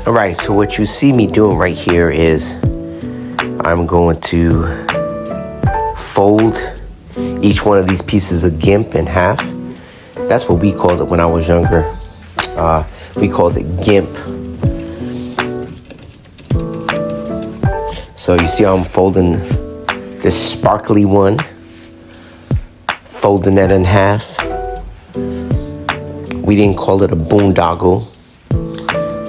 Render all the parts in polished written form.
All right, so what you see me doing right here is I'm going to fold each one of these pieces of Gimp in half. That's what we called it when I was younger. We called it Gimp. So you see how I'm folding this sparkly one, folding that in half. We didn't call it a boondoggle.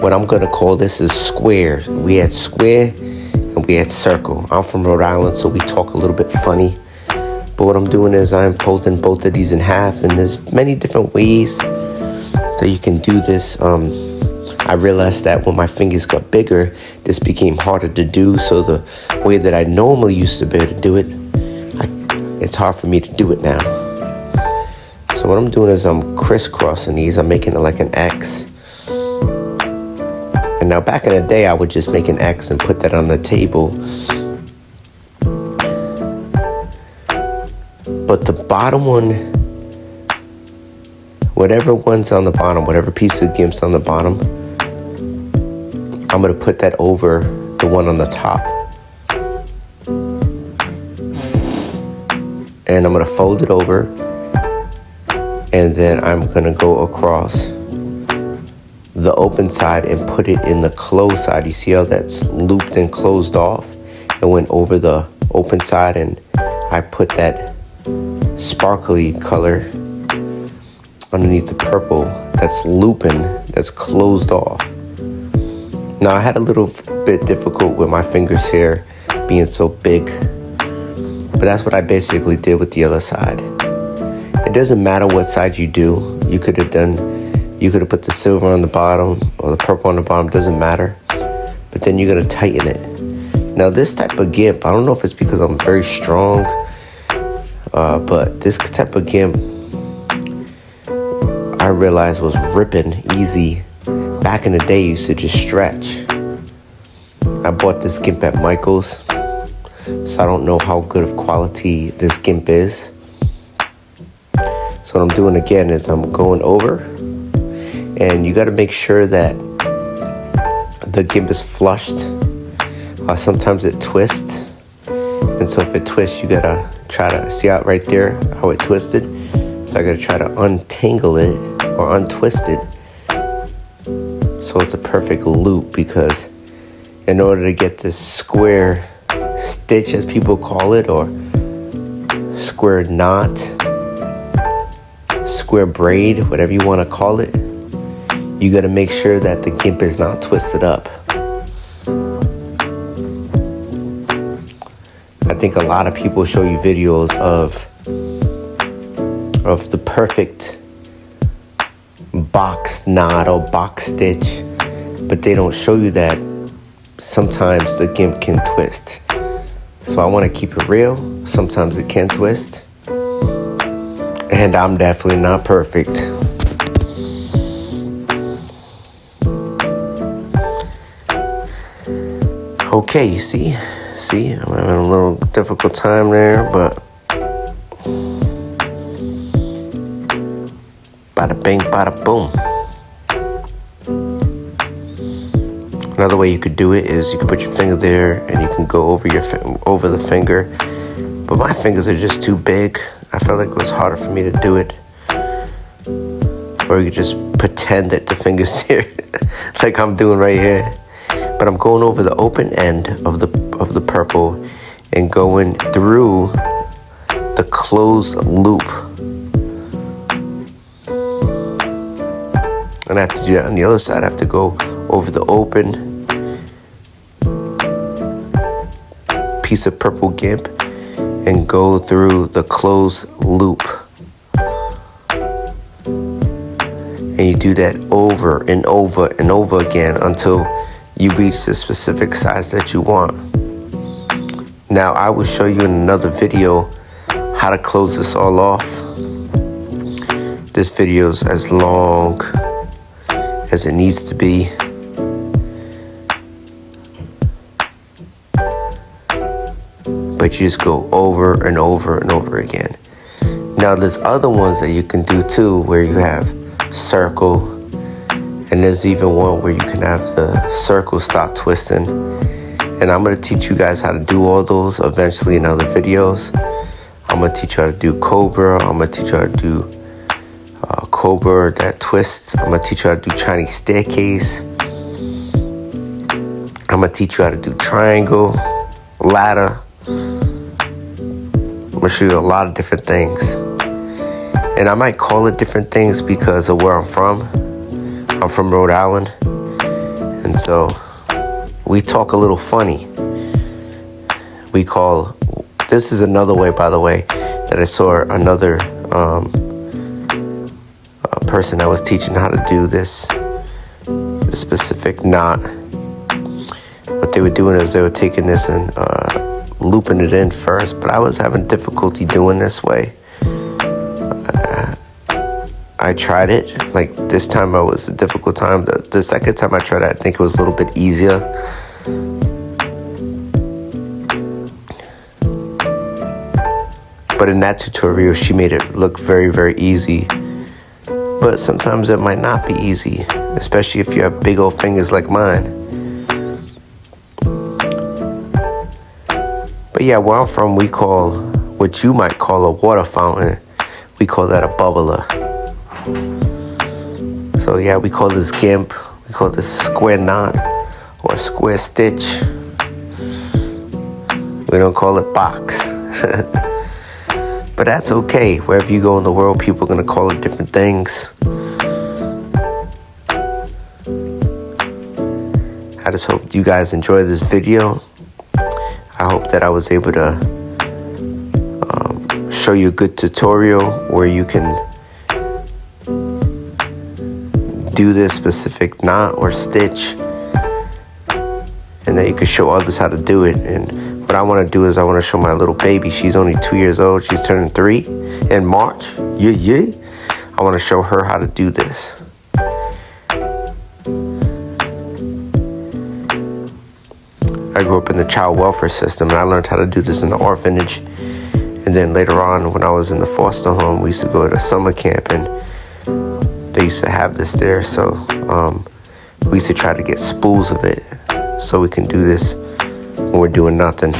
What I'm gonna call this is square. We had square and we had circle. I'm from Rhode Island, so we talk a little bit funny. But what I'm doing is I'm folding both of these in half, and there's many different ways that you can do this. I realized that when my fingers got bigger, this became harder to do. So the way that I normally used to be able to do it, it's hard for me to do it now. So what I'm doing is I'm crisscrossing these. I'm making it like an X. And now back in the day, I would just make an X and put that on the table. But the bottom one, whatever one's on the bottom, whatever piece of Gimp's on the bottom, I'm gonna put that over the one on the top. And I'm gonna fold it over, and then I'm gonna go across the open side and put it in the closed side. You see how that's looped and closed off? It went over the open side, and I put that sparkly color underneath the purple that's looping, that's closed off. Now I had a little bit difficult with my fingers here being so big, but that's what I basically did with the other side. It doesn't matter what side you do. You could have put the silver on the bottom or the purple on the bottom, doesn't matter. But then you're gonna tighten it. Now this type of Gimp, I don't know if it's because I'm very strong, but this type of Gimp, I realized was ripping easy. Back in the day, you used to just stretch. I bought this Gimp at Michael's, so I don't know how good of quality this Gimp is. So what I'm doing again is I'm going over, and you gotta make sure that the Gimp is flushed. Sometimes it twists, and so if it twists, you gotta try to see out right there how it twisted. So I gotta try to untangle it or untwist it so it's a perfect loop, because in order to get this square stitch, as people call it, or square knot, square braid, whatever you want to call it, you got to make sure that the Gimp is not twisted up. I think a lot of people show you videos of the perfect box knot or box stitch, but they don't show you that sometimes the Gimp can twist. So I want to keep it real. Sometimes it can twist, and I'm definitely not perfect. Okay, you see, I'm having a little difficult time there, but bada bing, bada boom. Another way you could do it is you could put your finger there and you can go over the finger. But my fingers are just too big. I felt like it was harder for me to do it. Or you could just pretend that the finger's there, like I'm doing right here. But I'm going over the open end of the purple and going through the closed loop. And I have to do that on the other side. I have to go over the open piece of purple Gimp and go through the closed loop. And you do that over and over and over again until you reach the specific size that you want. Now I will show you in another video how to close this all off. This video is as long as it needs to be. But you just go over and over and over again. Now there's other ones that you can do too, where you have circle And there's even one where you can have the circle stop twisting. And I'm going to teach you guys how to do all those eventually in other videos. I'm going to teach you how to do Cobra. I'm going to teach you how to do Cobra that twists. I'm going to teach you how to do Chinese staircase. I'm going to teach you how to do triangle, ladder. I'm going to show you a lot of different things. And I might call it different things because of where I'm from. I'm from Rhode Island. And so we talk a little funny. We call, this is another way, by the way, that I saw another person that was teaching how to do this specific knot. What they were doing is they were taking this and looping it in first, but I was having difficulty doing this way. I tried it, like this time it was a difficult time. The second time I tried it, I think it was a little bit easier. But in that tutorial, she made it look very, very easy. But sometimes it might not be easy, especially if you have big old fingers like mine. But yeah, where I'm from, we call what you might call a water fountain, we call that a bubbler. So yeah, we call this Gimp, we call this square knot or square stitch. We don't call it box. But that's okay. Wherever you go in the world, people are going to call it different things. I just hope you guys enjoy this video. I hope that I was able to show you a good tutorial where you can do this specific knot or stitch, and that you can show others how to do it. And what I want to do is I want to show my little baby. She's only 2 years old. She's turning 3 in March. Yeah. I want to show her how to do this. I grew up in the child welfare system, and I learned how to do this in the orphanage. And then later on, when I was in the foster home, we used to go to summer camp, and they used to have this there. So we used to try to get spools of it so we can do this when we're doing nothing.